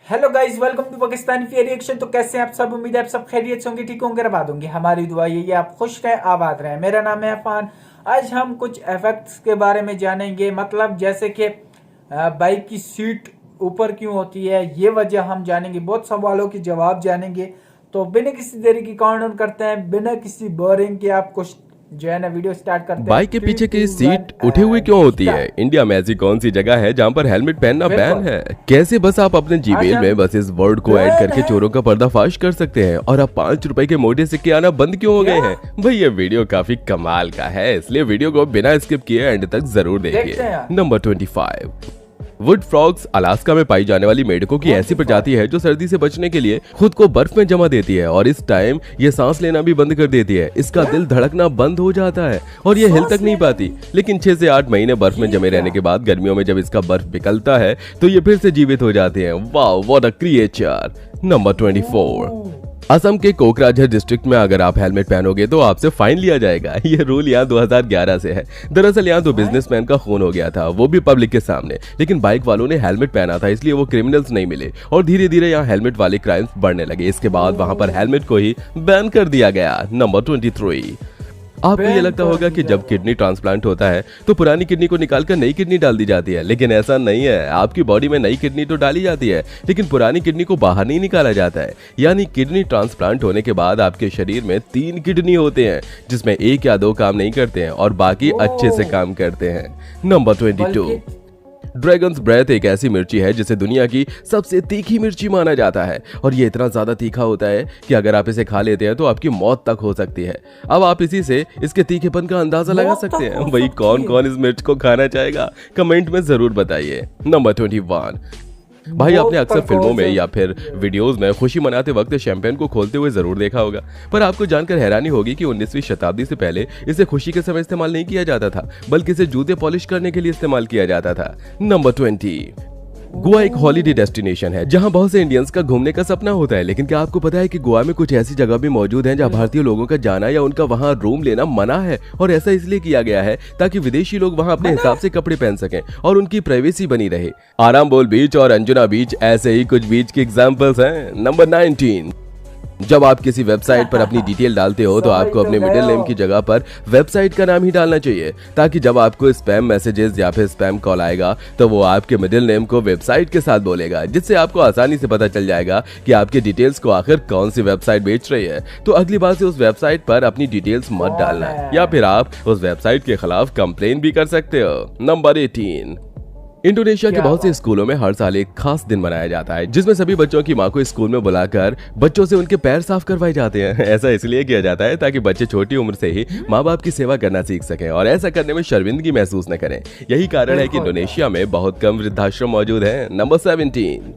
Hello guys, welcome to Pakistani fair reaction. तो कैसे हैं आप सब? उम्मीद है आप सब खैरियत से होंगे, ठीक होंगे, आबाद होंगे। हमारी दुआ यही है आप खुश रहें, आबाद रहें। मेरा नाम है अफान। आज हम कुछ इफेक्ट्स के बारे में जानेंगे, मतलब जैसे कि बाइक की सीट ऊपर क्यों होती है, ये वजह हम जानेंगे। बहुत सवालों के जवाब जानेंगे। तो बिना किसी देरी की काउंटडाउन करते हैं, बिना किसी बोरिंग के आपको जो है ना वीडियो स्टार्ट करते हैं। बाइक के पीछे की सीट उठी हुई क्यों होती है? इंडिया में ऐसी कौन सी जगह है जहां पर हेलमेट पहनना बैन है? कैसे बस आप अपने जीमेल में बस इस वर्ड को ऐड करके चोरों का पर्दाफाश कर सकते हैं? और अब 5 रुपए के मोटे सिक्के आना बंद क्यों हो गए हैं? भाई ये वीडियो काफी कमाल का है, इसलिए वीडियो को बिना स्किप किए एंड तक जरूर देखिए। नंबर 25, वुड फ्रॉग्स अलास्का में पाई जाने वाली मेढकों की ऐसी प्रजाति है जो सर्दी से बचने के लिए खुद को बर्फ में जमा देती है और इस टाइम ये सांस लेना भी बंद कर देती है। इसका दिल धड़कना बंद हो जाता है और ये हिल तक नहीं पाती। लेकिन 6 से 8 महीने बर्फ में जमे रहने के बाद गर्मियों में जब इसका बर्फ पिघलता है तो ये फिर से जीवित हो जाते हैं। Wow, what a creature. Number 24, Assam के कोकराझार डिस्ट्रिक्ट में अगर आप हेलमेट पहनोगे तो आपसे फाइन लिया जाएगा। ये रूल यहाँ 2011 से है। दरअसल यहाँ तो बिजनेसमैन का खून हो गया था, वो भी पब्लिक के सामने। लेकिन बाइक वालों ने हेलमेट पहना था, इसलिए वो क्रिमिनल्स नहीं मिले और धीरे धीरे यहाँ हेलमेट वाले क्राइम्स बढ़ने लगे। इसके बाद वहां पर हेलमेट को ही बैन कर दिया गया। नंबर 23, आपको ये लगता होगा कि जब किडनी ट्रांसप्लांट होता है तो पुरानी किडनी को निकालकर नई किडनी डाल दी जाती है, लेकिन ऐसा नहीं है। आपकी बॉडी में नई किडनी तो डाली जाती है, लेकिन पुरानी किडनी को बाहर नहीं निकाला जाता है। यानी किडनी ट्रांसप्लांट होने के बाद आपके शरीर में 3 किडनी होते हैं, जिसमें 1 या 2 काम नहीं करते हैं और बाकी अच्छे से काम करते हैं। नंबर 22, ड्रैगन्स ब्रेथ एक ऐसी मिर्ची है जिसे दुनिया की सबसे तीखी मिर्ची माना जाता है और ये इतना ज्यादा तीखा होता है कि अगर आप इसे खा लेते हैं तो आपकी मौत तक हो सकती है। अब आप इसी से इसके तीखेपन का अंदाजा लगा सकते हैं। भाई कौन कौन इस मिर्च को खाना चाहेगा? कमेंट में जरूर बताइए। नंबर 21, भाई आपने अक्सर फिल्मों में या फिर वीडियोस में खुशी मनाते वक्त शैंपेन को खोलते हुए जरूर देखा होगा, पर आपको जानकर हैरानी होगी कि 19वीं शताब्दी से पहले इसे खुशी के समय इस्तेमाल नहीं किया जाता था, बल्कि इसे जूते पॉलिश करने के लिए इस्तेमाल किया जाता था। नंबर 20, गोवा एक हॉलिडे डेस्टिनेशन है जहां बहुत से इंडियंस का घूमने का सपना होता है। लेकिन क्या आपको पता है कि गोवा में कुछ ऐसी जगह भी मौजूद हैं जहां भारतीय लोगों का जाना या उनका वहां रूम लेना मना है? और ऐसा इसलिए किया गया है ताकि विदेशी लोग वहां अपने हिसाब से कपड़े पहन सकें और उनकी प्राइवेसी बनी रहे। आरामबोल बीच और अंजुना बीच ऐसे ही कुछ बीच के एग्जाम्पल्स हैं। नंबर 19, जब आप किसी वेबसाइट पर अपनी डिटेल डालते हो तो आपको अपने मिडिल नेम की जगह पर वेबसाइट का नाम ही डालना चाहिए, ताकि जब आपको स्पैम मैसेजेस या फिर स्पैम कॉल आएगा तो वो आपके मिडिल नेम को वेबसाइट के साथ बोलेगा, जिससे आपको आसानी से पता चल जाएगा कि आपके डिटेल्स को आखिर कौन सी वेबसाइट बेच रही है। तो अगली बार से उस वेबसाइट पर अपनी डिटेल्स मत डालना, या फिर आप उस वेबसाइट के खिलाफ कंप्लेन भी कर सकते हो। नंबर 18, इंडोनेशिया के बहुत से स्कूलों में हर साल एक खास दिन मनाया जाता है जिसमें सभी बच्चों की मां को स्कूल में बुलाकर बच्चों से उनके पैर साफ करवाए जाते हैं। ऐसा इसलिए किया जाता है ताकि बच्चे छोटी उम्र से ही माँ बाप की सेवा करना सीख सकें और ऐसा करने में शर्मिंदगी महसूस न करें। यही कारण है कि इंडोनेशिया में बहुत कम वृद्धाश्रम मौजूद है। नंबर 17,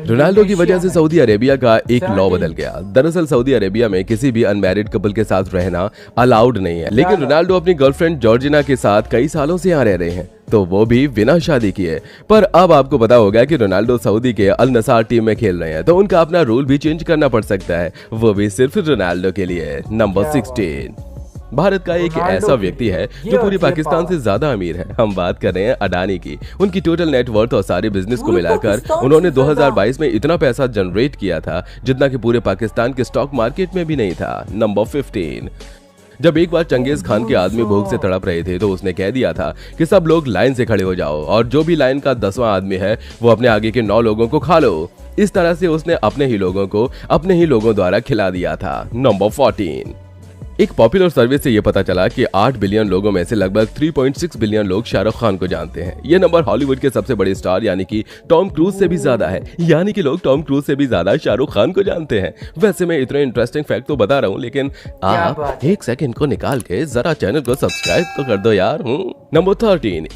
रोनाल्डो की वजह से सऊदी अरेबिया का एक लॉ बदल गया। दरअसल सऊदी अरेबिया में किसी भी अनमैरिड कपल के साथ रहना अलाउड नहीं है, लेकिन रोनाल्डो अपनी गर्लफ्रेंड जॉर्जिना के साथ कई सालों से यहाँ रह रहे हैं, तो वो भी बिना शादी किए। पर अब आपको पता होगा कि रोनाल्डो सऊदी के अल नसार टीम में खेल रहे हैं, तो उनका अपना रूल भी चेंज करना पड़ सकता है, वो भी सिर्फ रोनाल्डो के लिए। नंबर 16, भारत का एक ऐसा व्यक्ति है जो पूरी पाकिस्तान से ज्यादा अमीर है। हम बात कर रहे हैं अडानी की। उनकी टोटल नेटवर्थ और सारे बिजनेस को मिलाकर उन्होंने 2022 में इतना पैसा जनरेट किया था जितना कि पूरे पाकिस्तान के स्टॉक मार्केट में भी नहीं था। नंबर 15, जब एक बार चंगेज खान के आदमी भूख से तड़प रहे थे तो उसने कह दिया था कि सब लोग लाइन से खड़े हो जाओ और जो भी लाइन का 10वां आदमी है वो अपने आगे के 9 लोगों को खा लो। इस तरह से उसने अपने ही लोगों को अपने ही लोगों द्वारा खिला दिया था। नंबर 14, एक पॉपुलर सर्वे से यह पता चला कि 8 बिलियन लोगों में से लगभग 3.6 बिलियन लोग शाहरुख खान को जानते हैं। यह नंबर हॉलीवुड के सबसे बड़े स्टार यानी कि टॉम क्रूज से भी ज्यादा है। यानी कि लोग टॉम क्रूज से भी ज्यादा शाहरुख खान को जानते हैं। वैसे मैं इतने इंटरेस्टिंग फैक्ट तो बता रहा हूँ, लेकिन आप एक सेकंड को निकाल के जरा चैनल को सब्सक्राइब तो कर दो यार। नंबर 13,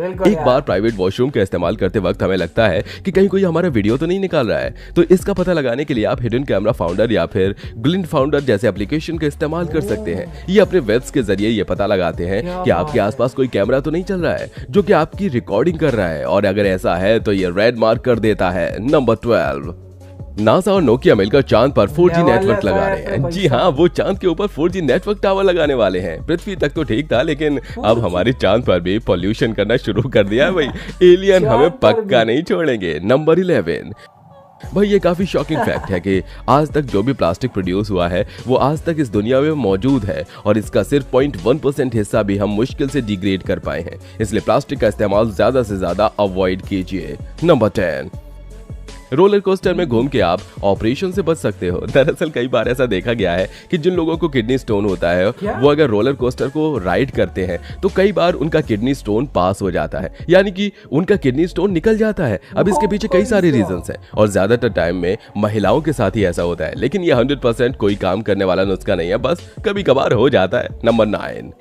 एक बार प्राइवेट वॉशरूम का इस्तेमाल करते वक्त हमें लगता है कि कहीं कोई हमारा वीडियो तो नहीं निकाल रहा है, तो इसका पता लगाने के लिए आप हिडन कैमरा फाउंडर या फिर ग्लिंट फाउंडर जैसे एप्लीकेशन का इस्तेमाल कर सकते हैं। ये अपने वेब्स के जरिए ये पता लगाते हैं कि आपके आसपास कोई कैमरा तो नहीं चल रहा है जो कि आपकी रिकॉर्डिंग कर रहा है, और अगर ऐसा है तो ये रेड मार्क कर देता है। नंबर 12, नासा और नोकिया मिलकर चांद पर 4G नेटवर्क लगा रहे हैं। जी हाँ, वो चांद के ऊपर 4G नेटवर्क टावर लगाने वाले हैं। पृथ्वी तक तो ठीक था, लेकिन अब हमारे चांद पर भी पॉल्यूशन करना शुरू कर दिया है भाई। एलियन हमें पक्का नहीं छोड़ेंगे। नंबर 11, भाई ये काफी शॉकिंग फैक्ट है कि आज तक जो भी प्लास्टिक प्रोड्यूस हुआ है वो आज तक इस दुनिया में मौजूद है और इसका सिर्फ 0.1% हिस्सा भी हम मुश्किल से डिग्रेड कर पाए हैं। इसलिए प्लास्टिक का इस्तेमाल ज्यादा से ज्यादा अवॉइड कीजिए। नंबर 10, रोलर कोस्टर में घूम के आप ऑपरेशन से बच सकते हो। दरअसल कई बार ऐसा देखा गया है कि जिन लोगों को किडनी स्टोन होता है वो अगर रोलर कोस्टर को राइड करते हैं तो कई बार उनका किडनी स्टोन पास हो जाता है, यानी कि उनका किडनी स्टोन निकल जाता है। अब इसके पीछे कई सारे रीजंस हैं और ज्यादातर टाइम में महिलाओं के साथ ही ऐसा होता है, लेकिन ये 100% कोई काम करने वाला नुस्खा नहीं है, बस कभी कभार हो जाता है। नंबर 9,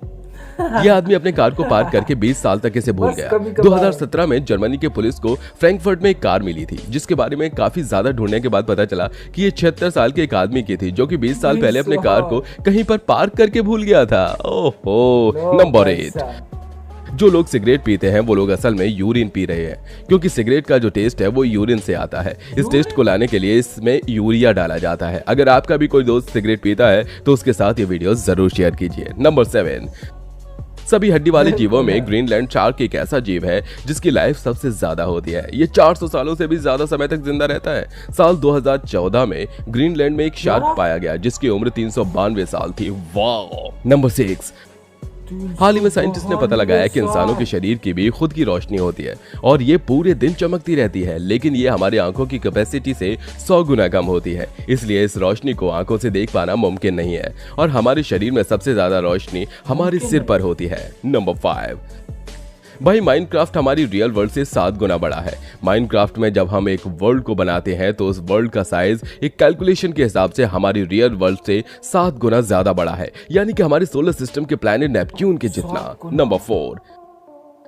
यह आदमी अपने कार को पार्क करके 20 साल तक इसे भूल गया। 2017 में जर्मनी के पुलिस को फ्रैंकफर्ट में एक कार मिली थी जिसके बारे में काफी ज्यादा ढूंढने के बाद पता चला कि ये 76 साल के एक आदमी की थी जो कि 20 साल पहले अपने कार को कहीं पर पार्क करके भूल गया था। ओहो। नंबर 8, जो लोग सिगरेट पीते हैं वो लोग असल में यूरिन पी रहे हैं, क्योंकि सिगरेट का जो टेस्ट है वो यूरिन से आता है। इस टेस्ट को लाने के लिए इसमें यूरिया डाला जाता है। अगर आपका भी कोई दोस्त सिगरेट पीता है तो उसके साथ ये वीडियो जरूर शेयर कीजिए। नंबर 7, सभी हड्डी वाले जीवों में ग्रीनलैंड शार्क एक ऐसा जीव है जिसकी लाइफ सबसे ज्यादा होती है। ये 400 सालों से भी ज्यादा समय तक जिंदा रहता है। साल 2014 में ग्रीनलैंड में एक शार्क पाया गया जिसकी उम्र 392 साल थी। वाह। नंबर 6, हाल ही में साइंटिस्ट ने पता लगाया कि इंसानों के शरीर की भी खुद की रोशनी होती है और ये पूरे दिन चमकती रहती है, लेकिन ये हमारी आंखों की कैपेसिटी से 100 गुना कम होती है। इसलिए इस रोशनी को आंखों से देख पाना मुमकिन नहीं है और हमारे शरीर में सबसे ज्यादा रोशनी हमारे सिर पर होती है। नंबर 5, भाई माइनक्राफ्ट हमारी रियल वर्ल्ड से 7 गुना बड़ा है। माइनक्राफ्ट में जब हम एक वर्ल्ड को बनाते हैं तो उस वर्ल्ड का साइज एक कैलकुलेशन के हिसाब से हमारी रियल वर्ल्ड से 7 गुना ज्यादा बड़ा है, यानी कि हमारे सोलर सिस्टम के प्लैनेट नेपच्यून के जितना। नंबर 4,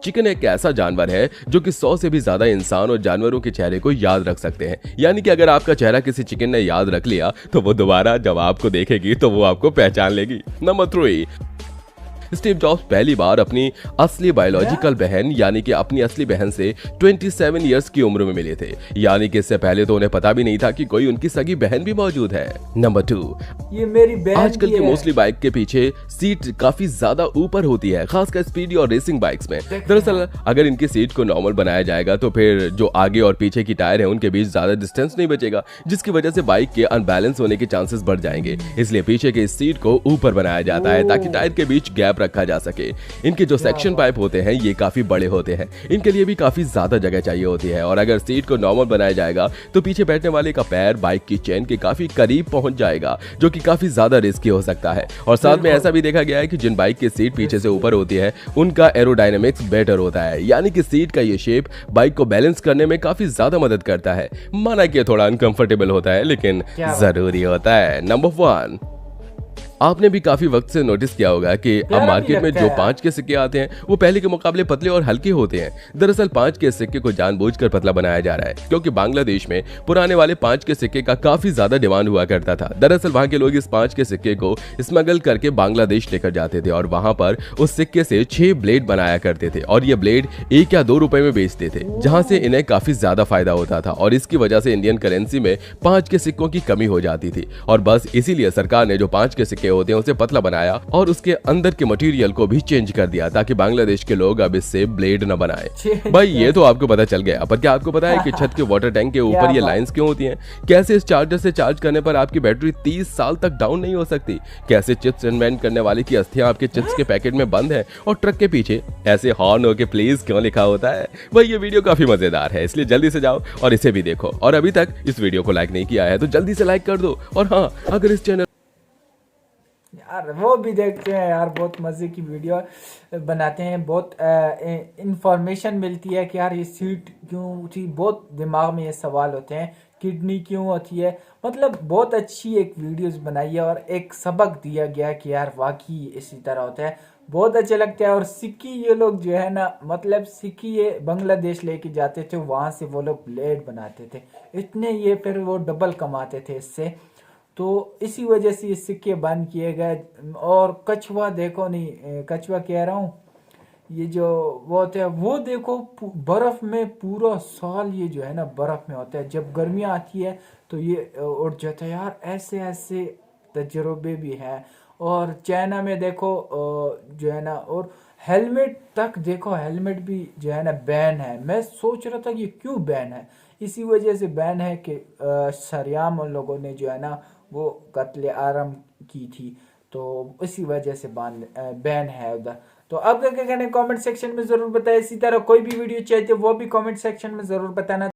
चिकन एक ऐसा जानवर है जो कि 100 से भी ज्यादा इंसान और जानवरों के चेहरे को याद रख सकते हैं, यानी कि अगर आपका चेहरा किसी चिकन ने याद रख लिया तो वो दोबारा जब आपको देखेगी तो वो आपको पहचान लेगी। नंबर 3, स्टीव जॉब्स पहली बार अपनी असली बायोलॉजिकल बहन यानी कि अपनी असली बहन से 27 इयर्स की उम्र में मिले थे, यानी कि इससे पहले तो उन्हें पता भी नहीं था कि कोई उनकी सगी बहन भी मौजूद है। नंबर 2, ये मेरी बहन आजकल की मोस्टली बाइक के पीछे सीट काफी ज्यादा ऊपर होती है, खासकर स्पीडी और रेसिंग बाइक्स में। दरअसल अगर इनकी सीट को नॉर्मल बनाया जाएगा तो फिर जो आगे और पीछे की टायर है उनके बीच ज्यादा डिस्टेंस नहीं बचेगा, जिसकी वजह से बाइक के अनबैलेंस होने के चांसेस बढ़ जाएंगे। इसलिए पीछे के सीट को ऊपर बनाया जाता है ताकि टायर के बीच गैप रखा जा सके। इनके जो सेक्शन पाइप होते हैं ये काफी बड़े होते हैं, इनके लिए भी काफी ज्यादा जगह चाहिए होती है और अगर सीट को नॉर्मल बनाया जाएगा तो पीछे बैठने वाले का पैर बाइक की चेन के काफी करीब पहुंच जाएगा, जो कि काफी ज्यादा रिस्की हो सकता है। और साथ में ऐसा भी देखा गया है कि जिन बाइक की सीट पीछे से ऊपर होती है उनका एरोडायनेमिक्स बेटर होता है, यानी कि सीट का ये शेप बाइक को बैलेंस करने में काफी ज्यादा मदद करता है। माना कि थोड़ा अनकंफर्टेबल होता है लेकिन जरूरी होता है। नंबर 1, आपने भी काफी वक्त से नोटिस किया होगा कि अब मार्केट में जो 5 के सिक्के आते हैं वो पहले के मुकाबले पतले और हल्के होते हैं। दरअसल 5 के सिक्के को जानबूझकर पतला बनाया जा रहा है क्योंकि बांग्लादेश में पुराने वाले 5 के सिक्के का काफी ज्यादा डिमांड हुआ करता था। दरअसल वहां के लोग इस 5 के सिक्के को स्मगल करके बांग्लादेश लेकर जाते थे और वहां पर उस सिक्के से 6 ब्लेड बनाया करते थे और ये ब्लेड 1 या 2 रुपए में बेचते थे, जहां से इन्हें काफी ज्यादा फायदा होता था और इसकी वजह से इंडियन करेंसी में 5 के सिक्कों की कमी हो जाती थी। और बस इसीलिए सरकार ने जो 5 के सिक्के होते हैं उसे पतला बनाया और उसके अंदर के मटेरियल को भी चेंज कर दिया ताकि बांग्लादेश के लोग अब इससे ब्लेड न बनाए। भाई ये तो आपको पता चल गया, पर क्या आपको पता है कि छत के वाटर टैंक के ऊपर ये लाइंस क्यों होती हैं? कैसे इस चार्जर से चार्ज करने पर आपकी बैटरी 30 साल तक डाउन नहीं हो सकती? कैसे चिप्स इन्वेंट करने वाले की अस्थियां आपके चिप्स के पैकेट में बंद है और ट्रक के पीछे ऐसे हॉर्न हो के प्लीज क्यों लिखा होता है? भाई ये वीडियो काफी मजेदार है, इसलिए जल्दी से जाओ और इसे भी देखो। और अभी तक इस वीडियो को लाइक नहीं किया है तो जल्दी से लाइक कर दो। और हाँ, अगर इस चैनल यार वो भी देखते हैं यार, बहुत मज़े की वीडियो बनाते हैं, बहुत इंफॉर्मेशन मिलती है कि यार ये सीट क्यों थी, बहुत दिमाग में ये सवाल होते हैं, किडनी क्यों होती है, मतलब बहुत अच्छी एक वीडियोस बनाई है और एक सबक दिया गया कि यार वाकई इसी तरह होता है, बहुत अच्छे लगते हैं। और सिक्की ये लोग जो है ना, मतलब सिक्की ये बांग्लादेश लेके जाते थे, वहाँ से वो लोग ब्लेड बनाते थे, इतने ये फिर वो डबल कमाते थे इससे, तो इसी वजह से ये सिक्के बंद किए गए। और कछुआ देखो, नहीं कछुआ कह रहा हूँ, ये जो वो होता है वो देखो बर्फ में पूरा साल ये जो है ना बर्फ में होता है, जब गर्मियाँ आती है तो ये उड़ जाता है। यार ऐसे ऐसे तजुर्बे भी हैं। और चाइना में देखो जो है ना, और हेलमेट तक देखो, हेलमेट भी जो है ना बैन है। मैं सोच रहा था कि क्यों बैन है, इसी वजह से बैन है कि सरेआम उन लोगों ने जो है ना वो कत्ले आराम की थी, तो इसी वजह से बैन है उधर। तो अब क्या कहना है कमेंट सेक्शन में ज़रूर बताएं। इसी तरह कोई भी वीडियो चाहिए वो भी कमेंट सेक्शन में ज़रूर बताना।